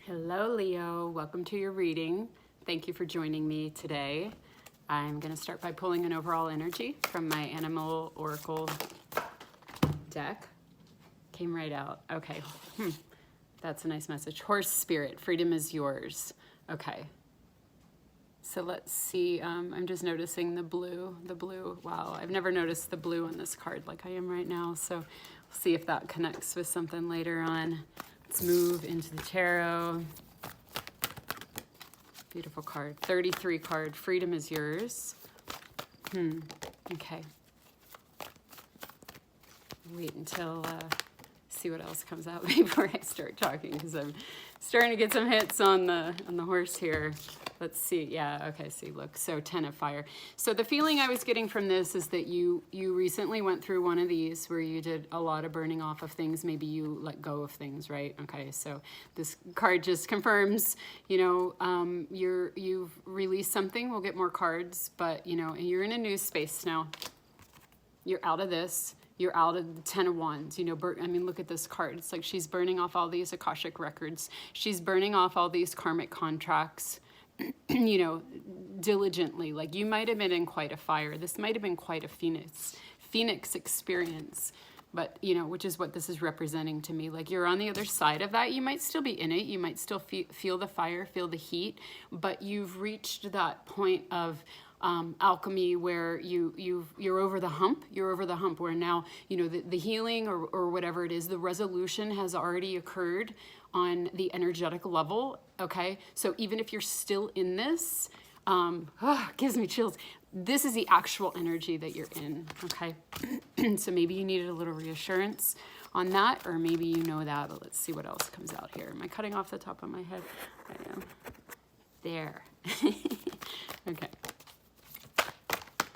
Hello, Leo. Welcome to your reading. Thank you for joining me today. I'm going to start by pulling an overall energy from my Animal Oracle deck. Came right out. Okay. That's a nice message. Horse spirit, freedom is yours. Okay. So let's see. I'm just noticing the blue. Wow, I've never noticed the blue on this card like I am right now. So we'll see if that connects with something later on. Let's move into the tarot. Beautiful card. 33 card. Freedom is yours. Okay. Wait until see what else comes out before I start talking, because I'm starting to get some hits on the horse here. Let's see. Yeah, okay, see, look. So 10 of fire. So the feeling I was getting from this is that you recently went through one of these where you did a lot of burning off of things. Maybe you let go of things, right? Okay, so this card just confirms, you've released something. We'll get more cards, but, you're in a new space now. You're out of this. You're out of the 10 of Wands, look at this card. It's like she's burning off all these Akashic records. She's burning off all these karmic contracts, diligently. Like, you might have been in quite a fire. This might have been quite a phoenix experience, but, which is what this is representing to me. Like, you're on the other side of that. You might still be in it. You might still feel the fire, feel the heat, but you've reached that point of alchemy where you're over the hump. You're over the hump where now, the healing or whatever it is, the resolution has already occurred on the energetic level. Okay. So even if you're still in this, gives me chills. This is the actual energy that you're in. Okay. So maybe you needed a little reassurance on that, or maybe you know that, but let's see what else comes out here. Am I cutting off the top of my head? I am. There. Okay.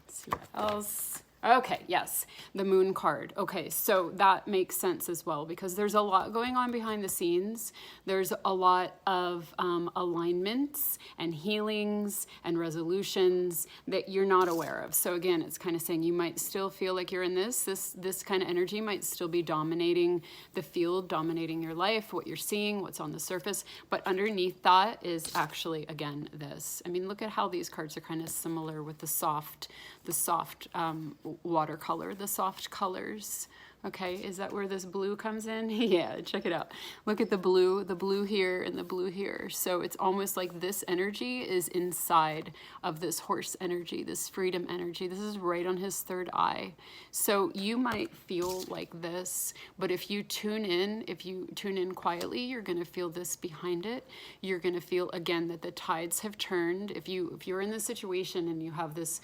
See what else. Okay, yes, the moon card. Okay, so that makes sense as well, because there's a lot going on behind the scenes. There's a lot of alignments and healings and resolutions that you're not aware of. So again, it's kind of saying you might still feel like you're in this kind of energy might still be dominating the field, dominating your life, what you're seeing, what's on the surface. But underneath that is actually, again, this. Look at how these cards are kind of similar with the soft watercolor, the soft colors. Okay, is that where this blue comes in? Yeah, check it out. Look at the blue here and the blue here. So it's almost like this energy is inside of this horse energy, this freedom energy. This is right on his third eye. So you might feel like this, but if you tune in quietly, you're going to feel this behind it. You're going to feel, again, that the tides have turned. If you're in this situation and you have this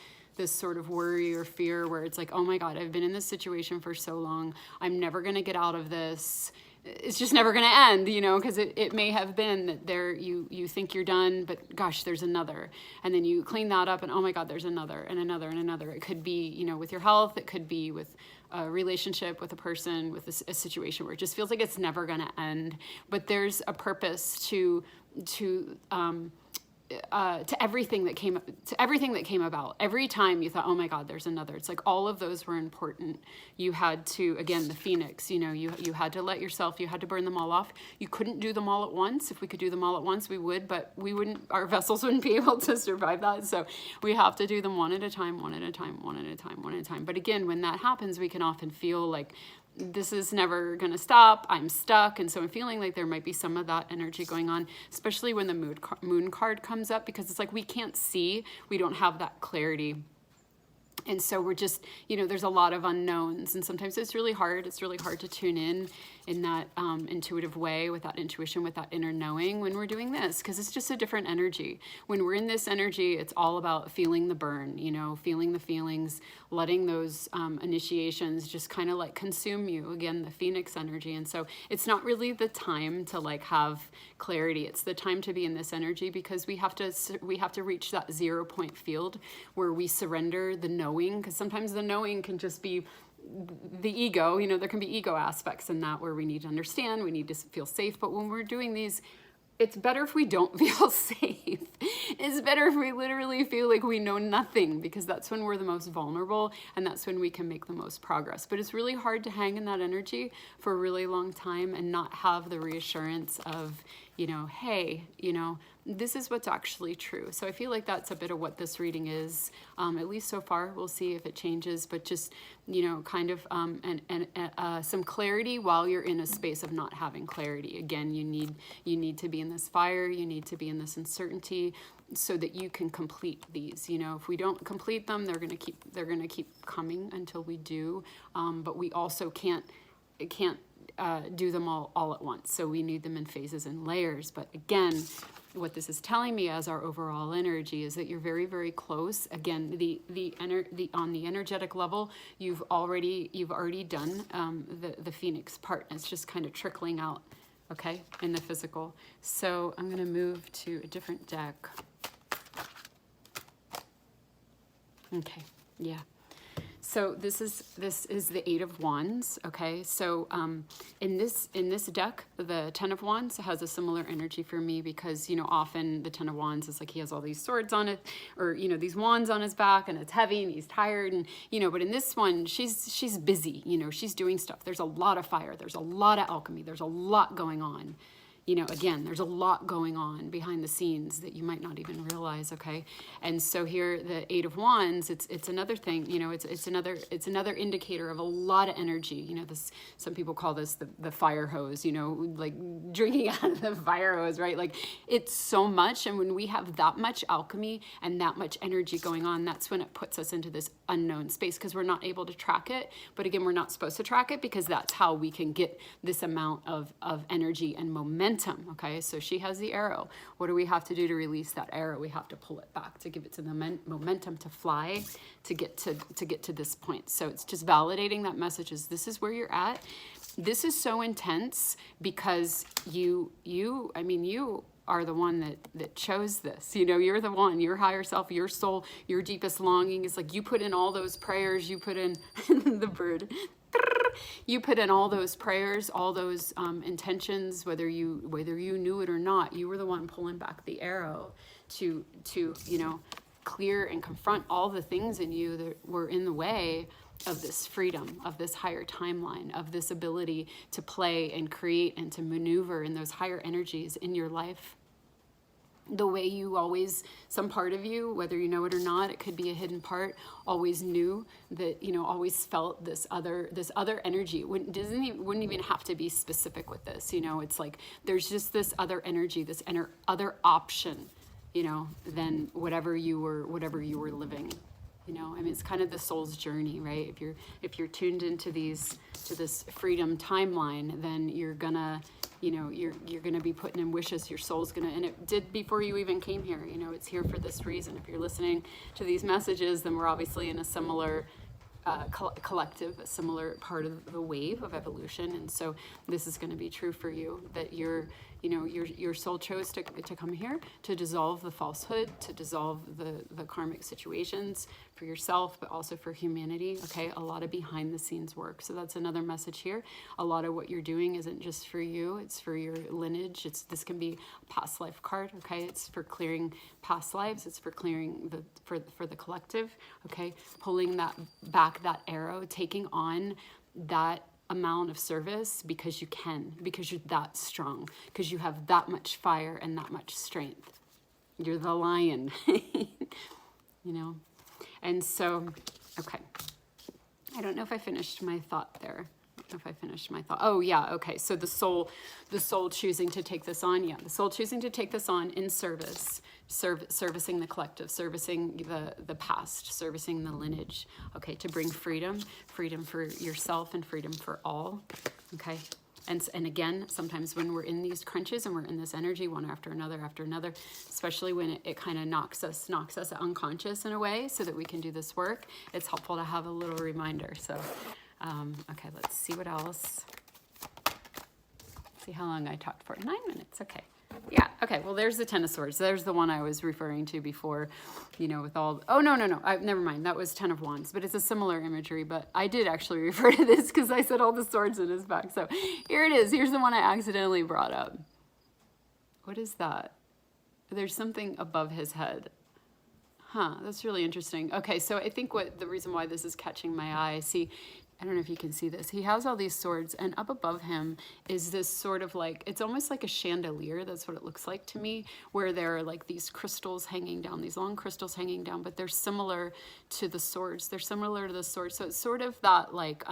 sort of worry or fear where it's like, oh my God, I've been in this situation for so long. I'm never going to get out of this. It's just never going to end, because it may have been that you think you're done, but gosh, there's another. And then you clean that up and oh my God, there's another and another and another. It could be, with your health. It could be with a relationship, with a person, with a situation where it just feels like it's never going to end. But there's a purpose to everything that came about. Every time you thought, oh my God, there's another. It's like all of those were important. You had to, again, the phoenix, you had to let yourself, you had to burn them all off. You couldn't do them all at once. If we could do them all at once, we would, but our vessels wouldn't be able to survive that. So we have to do them one at a time, one at a time, one at a time, one at a time. But again, when that happens, we can often feel like, this is never going to stop. I'm stuck. And so I'm feeling like there might be some of that energy going on, especially when the moon card comes up, because it's like we can't see. We don't have that clarity. And so we're just, there's a lot of unknowns. And sometimes it's really hard. It's really hard to tune in that intuitive way, with that intuition, with that inner knowing when we're doing this, because it's just a different energy. When we're in this energy, it's all about feeling the burn, feeling the feelings, letting those initiations just kind of like consume you. Again, the phoenix energy. And so it's not really the time to like have clarity. It's the time to be in this energy, because we have to reach that 0 point field where we surrender the knowing, because sometimes the knowing can just be the ego. There can be ego aspects in that where we need to understand, we need to feel safe. But when we're doing these it's better if we don't feel safe. It's better if we literally feel like we know nothing, because that's when we're the most vulnerable and that's when we can make the most progress. But it's really hard to hang in that energy for a really long time and not have the reassurance of, you know, hey, you know, this is what's actually true. So I feel like that's a bit of what this reading is, at least so far. We'll see if it changes, but just, you know, kind of some clarity while you're in a space of not having clarity. Again, you need to be in this fire, you need to be in this uncertainty, so that you can complete these. You know, if we don't complete them, they're gonna keep coming until we do. But we also can't do them all at once. So we need them in phases and layers. But again, what this is telling me as our overall energy is that you're very, very close. Again, on the energetic level, you've already done the Phoenix part. It's just kind of trickling out, okay, in the physical. So I'm going to move to a different deck. Okay, yeah. So this is the Eight of Wands, okay? So in this deck, the Ten of Wands has a similar energy for me, because, you know, often the Ten of Wands is like he has all these swords on it, or, you know, these wands on his back, and it's heavy and he's tired, and, you know, but in this one, she's busy, you know, she's doing stuff. There's a lot of fire, there's a lot of alchemy, there's a lot going on. You know, again, there's a lot going on behind the scenes that you might not even realize, okay? And so here, the Eight of Wands, it's another thing, you know, it's another indicator of a lot of energy. You know, this, some people call this the fire hose, you know, like drinking out of the fire hose, right? Like, it's so much, and when we have that much alchemy and that much energy going on, that's when it puts us into this unknown space, because we're not able to track it. But again, we're not supposed to track it, because that's how we can get this amount of energy and momentum. Okay, so she has the arrow. What do we have to do to release that arrow? We have to pull it back to give it to the momentum to fly, to get to this point. So it's just validating that message is this is where you're at. This is so intense because you are the one that chose this. You know, you're the one, your higher self, your soul, your deepest longing is like you put in all those prayers, you put in the bird. You put in all those prayers, all those intentions, whether you knew it or not. You were the one pulling back the arrow to you know, clear and confront all the things in you that were in the way of this freedom, of this higher timeline, of this ability to play and create and to maneuver in those higher energies in your life. The way you always, some part of you, whether you know it or not, it could be a hidden part, always knew that, you know, always felt this other energy. It wouldn't even have to be specific with this, you know, it's like there's just this other energy, this other option, you know, than whatever you were living. You know, I mean, it's kind of the soul's journey, right? If you're tuned into this freedom timeline, then you're gonna, you know, you're gonna be putting in wishes. Your soul's gonna, and it did before you even came here. You know, it's here for this reason. If you're listening to these messages, then we're obviously in a similar collective, a similar part of the wave of evolution. And so this is going to be true for you, that your soul chose to come here to dissolve the falsehood, to dissolve the karmic situations for yourself, but also for humanity. Okay, a lot of behind the scenes work. So that's another message here. A lot of what you're doing isn't just for you, it's for your lineage. This can be a past life card. Okay, it's for clearing past lives, it's for clearing for the collective. Okay, pulling that back, that arrow, taking on that amount of service because you can, because you're that strong, because you have that much fire and that much strength. You're the lion. You know. And so, okay, I don't know if I finished my thought there. I don't know if I finished my thought. Oh yeah, okay. So the soul choosing to take this on. Yeah, the soul choosing to take this on in service, servicing the collective, servicing the past, servicing the lineage. Okay, to bring freedom for yourself and freedom for all. Okay. And again, sometimes when we're in these crunches and we're in this energy one after another, especially when it kind of knocks us unconscious in a way so that we can do this work, it's helpful to have a little reminder. So, okay, let's see what else. See how long I talked for. 9 minutes, okay. Yeah, okay, well, there's the Ten of Swords. There's the one I was referring to before, you know, with all... Oh, no, never mind. That was Ten of Wands, but it's a similar imagery, but I did actually refer to this because I said all the swords in his back. So here it is. Here's the one I accidentally brought up. What is that? There's something above his head. Huh, that's really interesting. Okay, so I think the reason why this is catching my eye, see, I don't know if you can see this. He has all these swords, and up above him is this sort of like, it's almost like a chandelier. That's what it looks like to me, where there are like these crystals hanging down, these long crystals hanging down, but they're similar to the swords. They're similar to the swords. So it's sort of that like,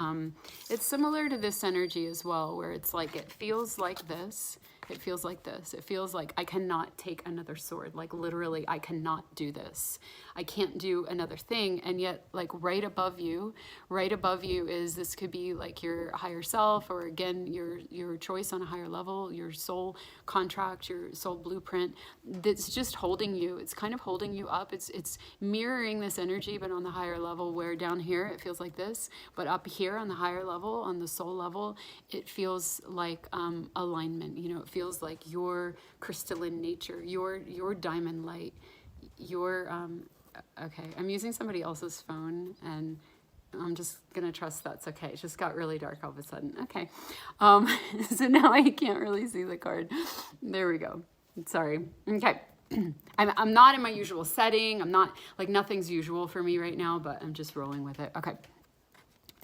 it's similar to this energy as well, where it's like, it feels like this. It feels like this. It feels like I cannot take another sword. Like literally, I cannot do this. I can't do another thing. And yet, like right above you is, this could be like your higher self, or again, your choice on a higher level, your soul contract, your soul blueprint, that's just holding you. It's kind of holding you up. It's mirroring this energy, but on the higher level, where down here it feels like this, but up here on the higher level, on the soul level, it feels like alignment. You know, it feels like your crystalline nature, your diamond light, your okay, I'm using somebody else's phone, and I'm just gonna trust that's okay. It just got really dark all of a sudden. Okay, so now I can't really see the card. There we go. Sorry. Okay. I'm not in my usual setting. I'm not, like, nothing's usual for me right now, but I'm just rolling with it. Okay.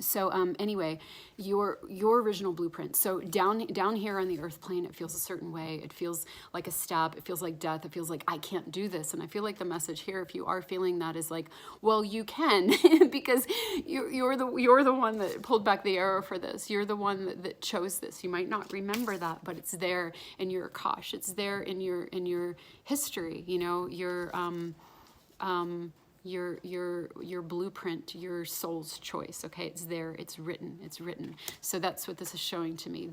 So anyway, your original blueprint. So down here on the earth plane, it feels a certain way. It feels like a stab. It feels like death. It feels like I can't do this. And I feel like the message here, if you are feeling that, is like, well, you can, because you're the one that pulled back the arrow for this. You're the one that chose this. You might not remember that, but it's there in your Akash. It's there in your history. You know, your blueprint, your soul's choice. Okay, it's there, it's written. So that's what this is showing to me.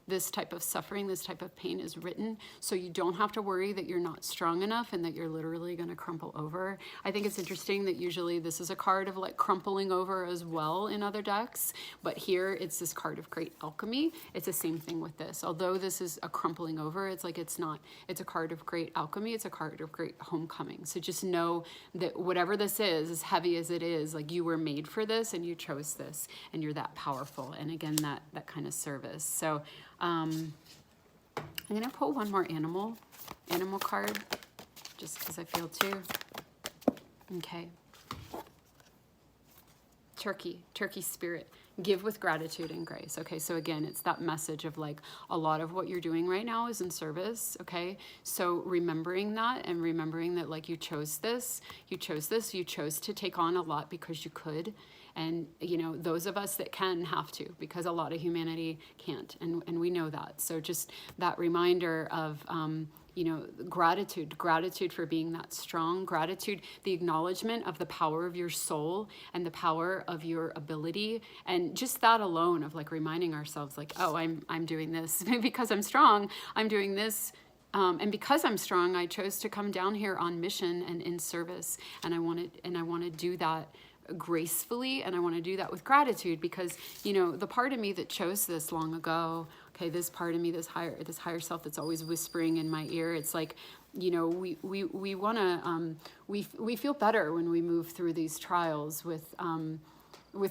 This type of suffering, this type of pain is written, so you don't have to worry that you're not strong enough and that you're literally going to crumple over. I think it's interesting that usually this is a card of like crumpling over as well in other decks, but here it's this card of great alchemy. It's the same thing with this. Although this is a crumpling over, it's like it's not. It's a card of great alchemy. It's a card of great homecoming. So just know that whatever this is, as heavy as it is, like you were made for this and you chose this and you're that powerful. And again, that kind of service. So I'm going to pull one more animal card, just because I feel to. Okay. Turkey spirit. Give with gratitude and grace. Okay, so again, it's that message of like a lot of what you're doing right now is in service. Okay, so remembering that and remembering that like you chose this, you chose to take on a lot because you could. And, you know, those of us that can have to, because a lot of humanity can't. And we know that. So just that reminder of, you know, gratitude for being that strong, gratitude, the acknowledgement of the power of your soul and the power of your ability. And just that alone of like reminding ourselves like, oh, I'm doing this because I'm strong. I'm doing this. And because I'm strong, I chose to come down here on mission and in service. And I want to do that gracefully, and I want to do that with gratitude, because, you know, the part of me that chose this long ago, okay, this part of me, this higher self that's always whispering in my ear, it's like, you know, we want to we feel better when we move through these trials with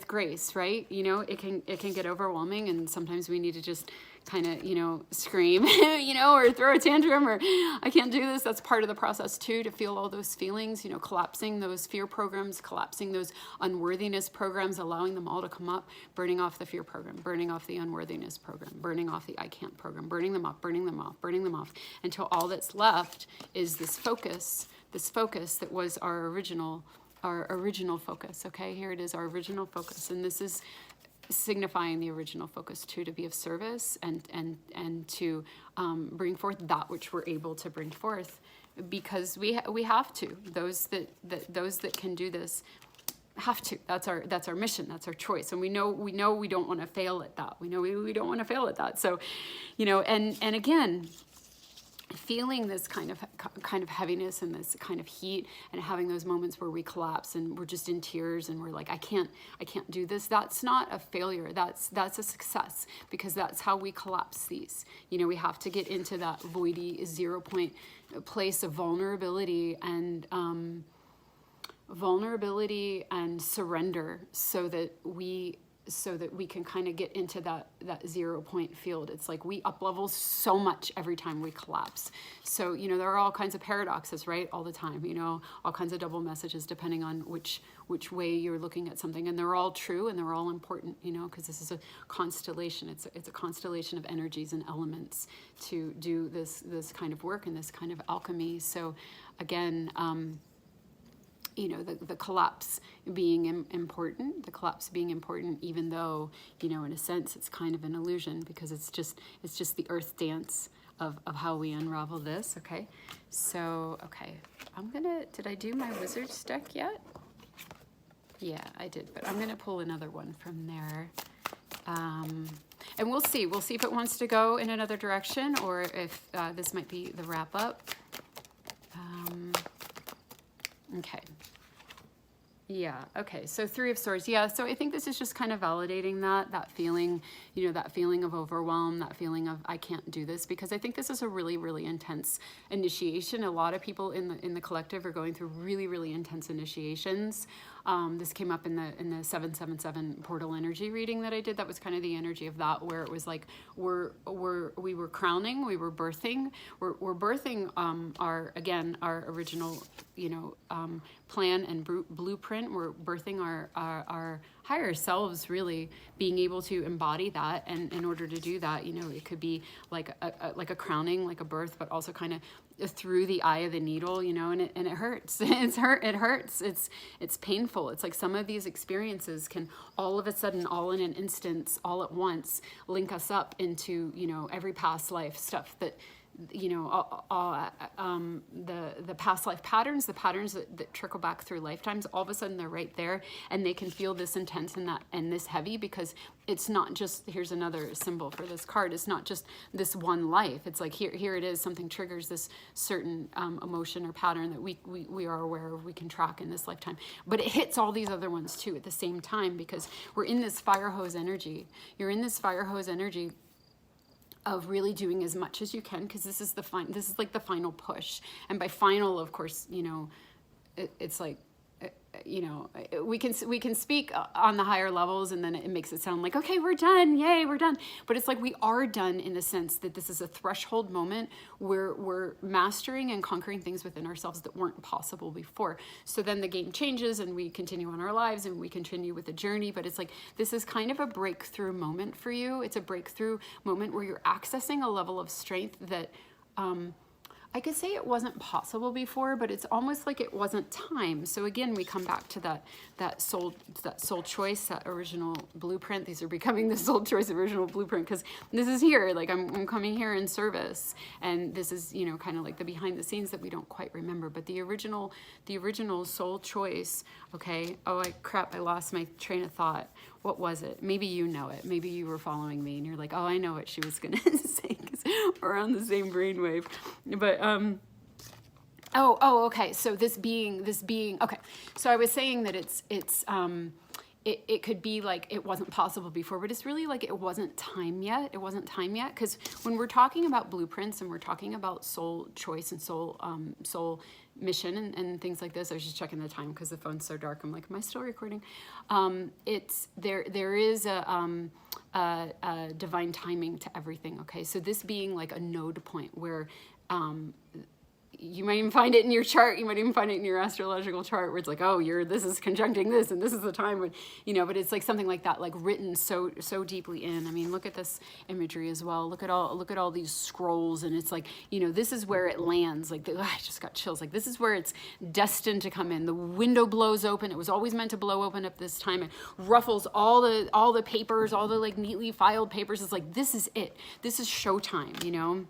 grace, right? You know, it can get overwhelming, and sometimes we need to just kind of, you know, scream, you know, or throw a tantrum, or I can't do this. That's part of the process too, to feel all those feelings, you know, collapsing those fear programs, collapsing those unworthiness programs, allowing them all to come up, burning off the fear program, burning off the unworthiness program, burning off the I can't program, burning them off, until all that's left is this focus that was our original focus. Okay, here it is, our original focus. And this is signifying the original focus too, to be of service and to bring forth that which we're able to bring forth, because we have to. Those that can do this have to. That's our mission. That's our choice. And we know we don't want to fail at that. We know we don't want to fail at that. So, you know, and again, feeling this kind of heaviness and this kind of heat, and having those moments where we collapse and we're just in tears and we're like, I can't do this. That's not a failure. That's a success, because that's how we collapse these. You know, we have to get into that voidy 0 point place of vulnerability and surrender, so that we so that we can kind of get into that 0 point field. It's like we up level so much every time we collapse. So, you know, there are all kinds of paradoxes, right? All the time, you know, all kinds of double messages depending on which way you're looking at something. And they're all true and they're all important, you know, because this is a constellation. It's a constellation of energies and elements to do this kind of work and this kind of alchemy. So again, you know, the collapse being important, even though, you know, in a sense, it's kind of an illusion because it's just the earth dance of how we unravel this. Okay. So, okay, did I do my wizard's deck yet? Yeah, I did, but I'm going to pull another one from there. And we'll see if it wants to go in another direction or if this might be the wrap up. Okay. Yeah. Okay. So 3 of Swords. Yeah. So I think this is just kind of validating that feeling, you know, that feeling of overwhelm, that feeling of I can't do this, because I think this is a really, really intense initiation. A lot of people in the collective are going through really, really intense initiations. This came up in the 777 portal energy reading that I did. That was kind of the energy of that, where it was like we were crowning, we were birthing, we're birthing our original, you know, plan and blueprint. We're birthing our higher selves, really being able to embody that. And in order to do that, you know, it could be like a crowning, like a birth, but also kind of through the eye of the needle, you know, and it hurts. It hurts. It's painful. It's like some of these experiences can all of a sudden, all in an instance, all at once, link us up into, you know, every past life stuff that, you know, the past life patterns, the patterns that trickle back through lifetimes, all of a sudden they're right there, and they can feel this intense and this heavy, because it's not just, here's another symbol for this card, it's not just this one life. It's like here it is, something triggers this certain emotion or pattern that we are aware of, we can track in this lifetime, but it hits all these other ones too at the same time, because we're in this fire hose energy. You're in this fire hose energy of really doing as much as you can, because this is like the final push. And by final, of course, you know, it's like, you know, we can speak on the higher levels, and then it makes it sound like, okay, we're done, yay, we're done. But it's like we are done in the sense that this is a threshold moment where we're mastering and conquering things within ourselves that weren't possible before. So then the game changes and we continue on our lives and we continue with the journey. But it's like, this is kind of a breakthrough moment for you. It's a breakthrough moment where you're accessing a level of strength that, I could say it wasn't possible before, but it's almost like it wasn't time. So again, we come back to that soul choice, that original blueprint. These are becoming the soul choice original blueprint, because this is here, like I'm coming here in service, and this is, you know, kind of like the behind the scenes that we don't quite remember, but the original soul choice. Okay. Oh, crap, I lost my train of thought. What was it? Maybe you know it. Maybe you were following me and you're like, oh, I know what she was going to say, because we're on the same brainwave. But, okay. So this being, okay. So I was saying that it could be like it wasn't possible before, but it's really like it wasn't time yet. It wasn't time yet, because when we're talking about blueprints and we're talking about soul choice and soul mission and things like this. I was just checking the time because the phone's so dark. I'm like, am I still recording? There is a divine timing to everything. Okay, so this being like a node point where you might even find it in your chart. You might even find it in your astrological chart where it's like, oh, this is conjuncting this, and this is the time when, you know, but it's like something like that, like written so deeply in. I mean, look at this imagery as well. Look at all these scrolls, and it's like, you know, this is where it lands. Like, I just got chills. Like, this is where it's destined to come in. The window blows open. It was always meant to blow open at this time, and ruffles all the papers, all the like neatly filed papers. It's like, this is it. This is showtime, you know.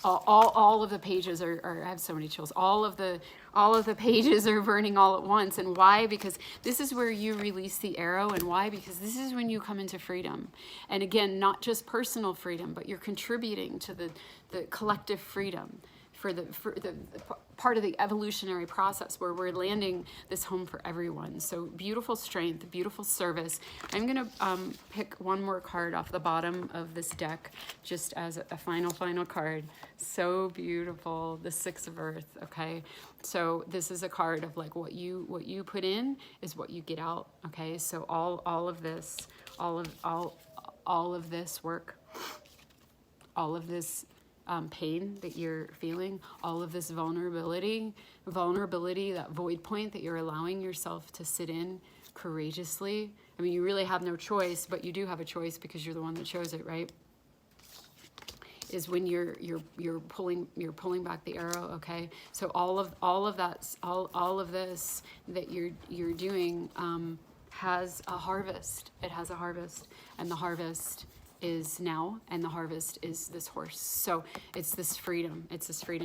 All of the pages are I have so many chills. All of the pages are burning all at once. And why? Because this is where you release the arrow. And why? Because this is when you come into freedom. And again, not just personal freedom, but you're contributing to the collective freedom. part of the evolutionary process where we're landing this home for everyone. So beautiful strength, beautiful service. I'm gonna pick one more card off the bottom of this deck, just as a final card. So beautiful, the Six of Earth. Okay, so this is a card of like what you put in is what you get out. Okay, so all of this, all of this work, all of this pain that you're feeling, all of this vulnerability, that void point that you're allowing yourself to sit in courageously. I mean, you really have no choice, but you do have a choice because you're the one that chose it, right? Is when you're pulling back the arrow. Okay, so all of this that you're doing has a harvest. It has a harvest, and the harvest is now, and the harvest is this horse. So it's this freedom.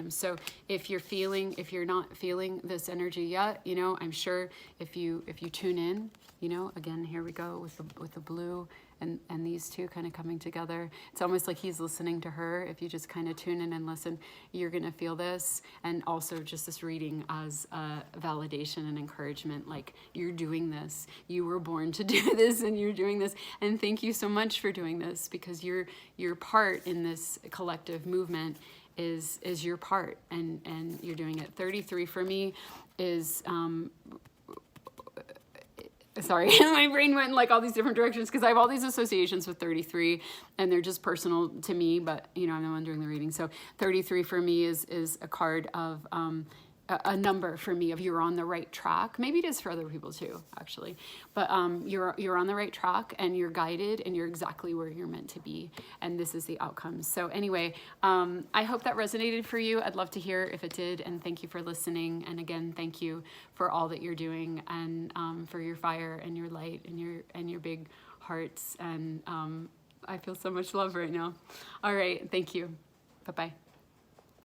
So if you're not feeling this energy yet, you know, I'm sure if you tune in, you know, again, here we go with the blue and these two kind of coming together. It's almost like he's listening to her. If you just kind of tune in and listen, you're going to feel this. And also just this reading as a validation and encouragement, like you're doing this. You were born to do this, and you're doing this. And thank you so much for doing this, because your part in this collective movement is your part, and you're doing it. 33 for me is sorry, my brain went in like all these different directions because I have all these associations with 33, and they're just personal to me, but you know, I'm the one doing the reading. So 33 for me is a card of a number for me of you're on the right track. Maybe it is for other people too, actually. But you're on the right track, and you're guided, and you're exactly where you're meant to be. And this is the outcome. So anyway, I hope that resonated for you. I'd love to hear if it did. And thank you for listening. And again, thank you for all that you're doing, and for your fire and your light and your big hearts. And I feel so much love right now. All right. Thank you. Bye-bye.